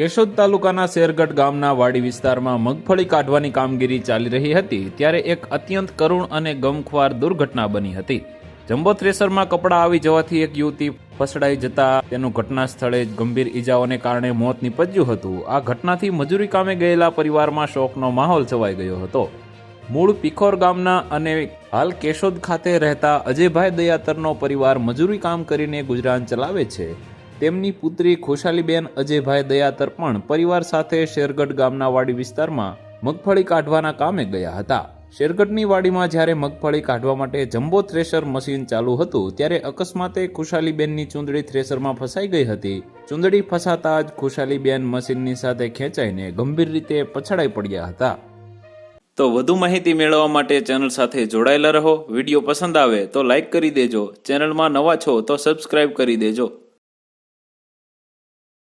કેશોદ તાલુકાના શેરગઢ ગામના વાડી વિસ્તારમાં મગફળી કાઢવાની કામગીરી ચાલી રહી હતી ત્યારે એક અત્યંત કરુણ અને ગમખ્વાર દુર્ઘટના બની હતી। જમ્બો થ્રેસરમાં કપડાં આવી જવાથી એક યુવતી ફસડાઈ જતા તેનું ઘટના સ્થળે જ ગંભીર ઈજાઓને કારણે મોત નીપજ્યું હતું। આ ઘટનાથી મજૂરી કામે ગયેલા પરિવારમાં શોકનો માહોલ છવાઈ ગયો હતો। મૂળ પીખોર ગામના અને હાલ કેશોદ ખાતે રહેતા અજયભાઈ દયાતરનો પરિવાર મજૂરી કામ કરીને ગુજરાન ચલાવે છે। તેમની પુત્રી ખુશાલીબેન અજયભાઈ દયાતર પણ પરિવાર સાથે શેરગઢ ગામના વાડી વિસ્તારમાં મગફળી કાઢવાના કામે ગયા હતા। શેરગઢની વાડીમાં જ્યારે મગફળી કાઢવા માટે જમ્બો થ્રેશર મશીન ચાલુ હતું ત્યારે અકસ્માતે ખુશાલીબેનની ચૂંદડી થ્રેશરમાં ફસાઈ ગઈ હતી। ચૂંદડી ફસાતા જ ખુશાલીબેન મશીનની સાથે ખેંચાઈને ગંભીર રીતે પછડાઈ પડ્યા હતા। તો વધુ માહિતી મેળવવા માટે ચેનલ સાથે જોડાયેલા રહો। વિડીયો પસંદ આવે તો લાઈક કરી દેજો। ચેનલમાં નવા છો તો સબસ્ક્રાઇબ કરી દેજો।